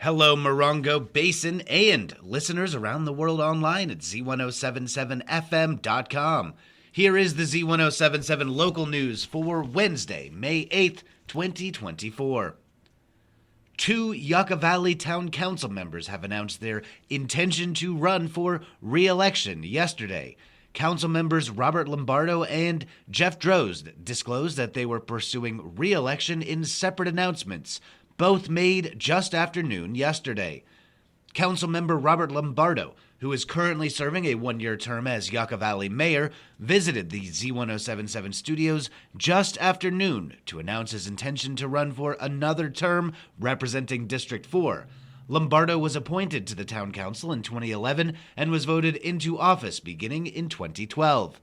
Hello, Morongo Basin and listeners around the world online at Z107.7 FM.com. Here is the Z107.7 local news for Wednesday, May 8th, 2024. Two Yucca Valley Town Council members have announced their intention to run for re-election yesterday. Council members Robert Lombardo and Jeff Drozd disclosed that they were pursuing re-election in separate announcements, both made just after noon yesterday. Councilmember Robert Lombardo, who is currently serving a one-year term as Yucca Valley mayor, visited the Z107.7 studios just after noon to announce his intention to run for another term representing District 4. Lombardo was appointed to the town council in 2011 and was voted into office beginning in 2012.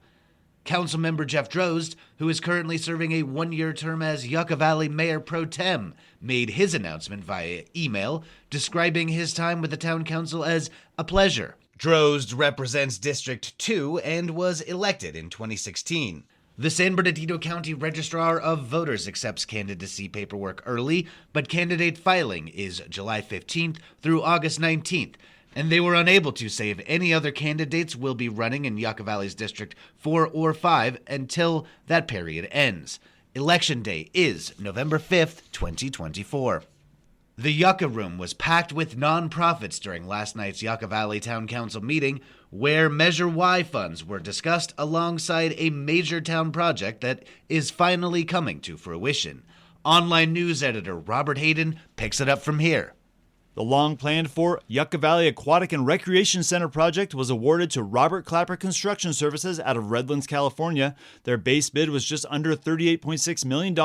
Councilmember Jeff Drozd, who is currently serving a one-year term as Yucca Valley Mayor Pro Tem, made his announcement via email, describing his time with the town council as a pleasure. Drozd represents District 2 and was elected in 2016. The San Bernardino County Registrar of Voters accepts candidacy paperwork early, but candidate filing is July 15th through August 19th. And they were unable to say if any other candidates will be running in Yucca Valley's District 4 or 5 until that period ends. Election day is November 5th, 2024. The Yucca Room was packed with nonprofits during last night's Yucca Valley Town Council meeting, where Measure Y funds were discussed alongside a major town project that is finally coming to fruition. Online news editor Robert Hayden picks it up from here. The long-planned-for Yucca Valley Aquatic and Recreation Center project was awarded to Robert Clapper Construction Services out of Redlands, California. Their base bid was just under $38.6 million,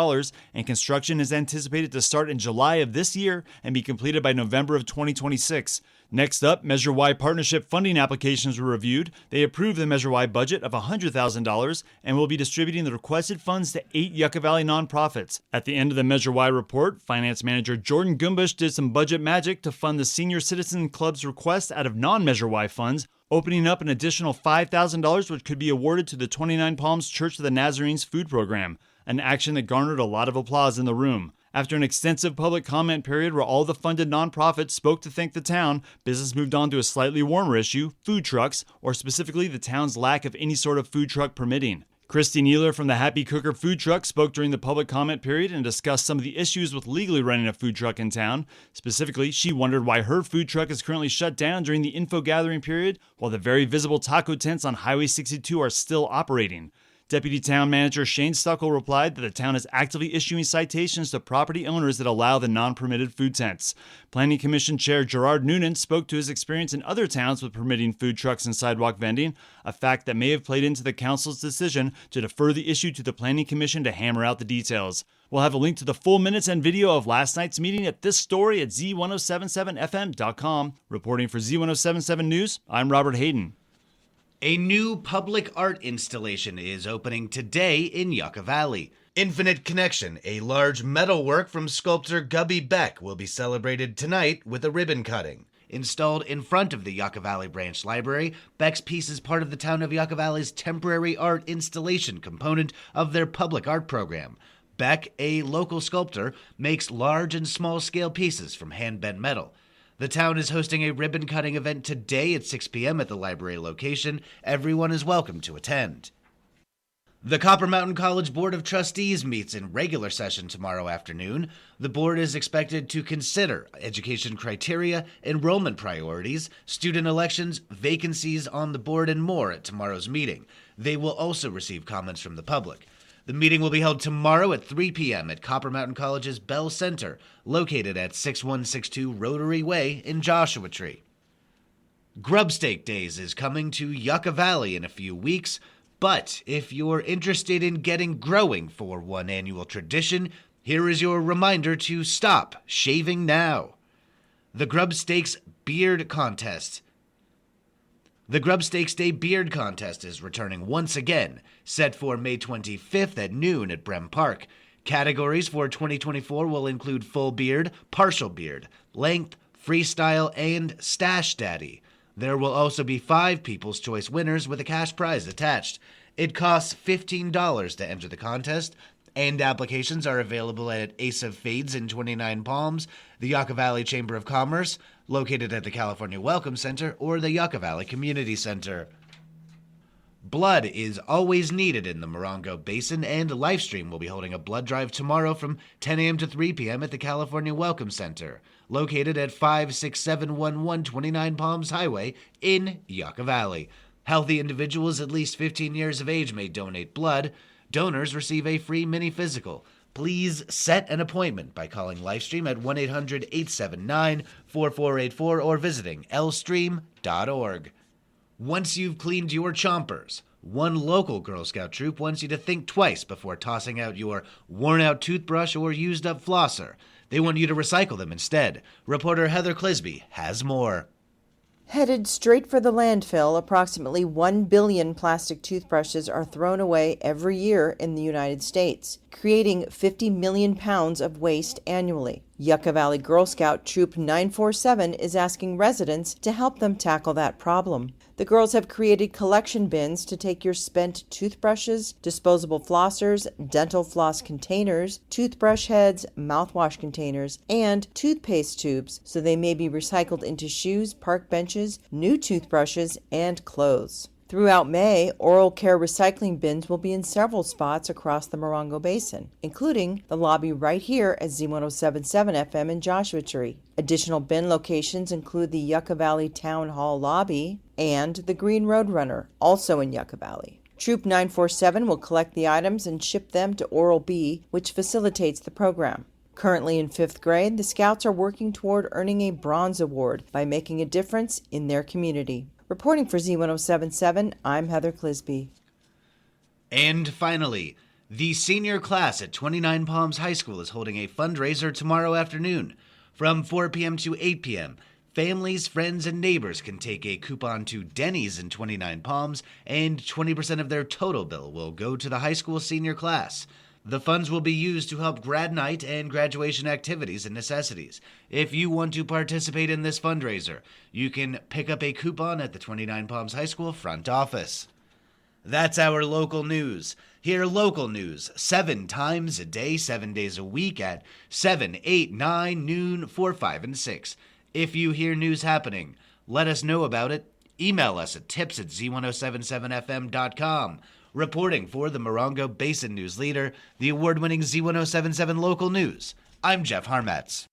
and construction is anticipated to start in July of this year and be completed by November of 2026. Next up, Measure Y partnership funding applications were reviewed. They approved the Measure Y budget of $100,000 and will be distributing the requested funds to 8 Yucca Valley nonprofits. At the end of the Measure Y report, Finance Manager Jordan Gumbush did some budget magic to fund the Senior Citizen Club's request out of non-Measure Y funds, opening up an additional $5,000 which could be awarded to the 29 Palms Church of the Nazarenes food program, an action that garnered a lot of applause in the room. After an extensive public comment period where all the funded nonprofits spoke to thank the town, business moved on to a slightly warmer issue, food trucks, or specifically the town's lack of any sort of food truck permitting. Christy Neeler from the Happy Cooker food truck spoke during the public comment period and discussed some of the issues with legally running a food truck in town. Specifically, she wondered why her food truck is currently shut down during the info gathering period, while the very visible taco tents on Highway 62 are still operating. Deputy Town Manager Shane Stuckel replied that the town is actively issuing citations to property owners that allow the non-permitted food tents. Planning Commission Chair Gerard Noonan spoke to his experience in other towns with permitting food trucks and sidewalk vending, a fact that may have played into the council's decision to defer the issue to the Planning Commission to hammer out the details. We'll have a link to the full minutes and video of last night's meeting at this story at Z107.7FM.com. Reporting for Z107.7 News, I'm Robert Hayden. A new public art installation is opening today in Yucca Valley. Infinite Connection, a large metalwork from sculptor Gubby Beck, will be celebrated tonight with a ribbon cutting. Installed in front of the Yucca Valley Branch Library, Beck's piece is part of the town of Yucca Valley's temporary art installation component of their public art program. Beck, a local sculptor, makes large and small-scale pieces from hand-bent metal. The town is hosting a ribbon-cutting event today at 6 p.m. at the library location. Everyone is welcome to attend. The Copper Mountain College Board of Trustees meets in regular session tomorrow afternoon. The board is expected to consider education criteria, enrollment priorities, student elections, vacancies on the board, and more at tomorrow's meeting. They will also receive comments from the public. The meeting will be held tomorrow at 3 p.m. at Copper Mountain College's Bell Center, located at 6162 Rotary Way in Joshua Tree. Grubstake Days is coming to Yucca Valley in a few weeks, but if you're interested in getting growing for one annual tradition, here is your reminder to stop shaving now. The Grubstakes Beard Contest. The Grubstakes Day Beard Contest is returning once again, set for May 25th at noon at Brem Park. Categories for 2024 will include full beard, partial beard, length, freestyle, and stash daddy. There will also be 5 People's Choice winners with a cash prize attached. It costs $15 to enter the contest. And applications are available at Ace of Fades in 29 Palms, the Yucca Valley Chamber of Commerce, located at the California Welcome Center, or the Yucca Valley Community Center. Blood is always needed in the Morongo Basin, and Livestream will be holding a blood drive tomorrow from 10 a.m. to 3 p.m. at the California Welcome Center, located at 56711 29 Palms Highway in Yucca Valley. Healthy individuals at least 15 years of age may donate blood. Donors receive a free mini physical. Please set an appointment by calling Livestream at 1-800-879-4484 or visiting lstream.org. Once you've cleaned your chompers, one local Girl Scout troop wants you to think twice before tossing out your worn-out toothbrush or used-up flosser. They want you to recycle them instead. Reporter Heather Clisby has more. Headed straight for the landfill, approximately 1 billion plastic toothbrushes are thrown away every year in the United States, creating 50 million pounds of waste annually. Yucca Valley Girl Scout Troop 947 is asking residents to help them tackle that problem. The girls have created collection bins to take your spent toothbrushes, disposable flossers, dental floss containers, toothbrush heads, mouthwash containers, and toothpaste tubes so they may be recycled into shoes, park benches, new toothbrushes, and clothes. Throughout May, oral care recycling bins will be in several spots across the Morongo Basin, including the lobby right here at Z107.7 FM in Joshua Tree. Additional bin locations include the Yucca Valley Town Hall lobby and the Green Roadrunner, also in Yucca Valley. Troop 947 will collect the items and ship them to Oral B, which facilitates the program. Currently in 5th grade, the Scouts are working toward earning a Bronze Award by making a difference in their community. Reporting for Z107.7, I'm Heather Clisby. And finally, the senior class at 29 Palms High School is holding a fundraiser tomorrow afternoon. From 4 p.m. to 8 p.m., families, friends, and neighbors can take a coupon to Denny's in 29 Palms, and 20% of their total bill will go to the high school senior class. The funds will be used to help grad night and graduation activities and necessities. If you want to participate in this fundraiser, you can pick up a coupon at the 29 Palms High School front office. That's our local news. Hear local news 7 times a day, 7 days a week at 7, 8, 9, noon, 4, 5, and 6. If you hear news happening, let us know about it. Email us at tips@z1077fm.com. Reporting for the Morongo Basin News Leader, the award-winning Z107.7 Local News, I'm Jeff Harmetz.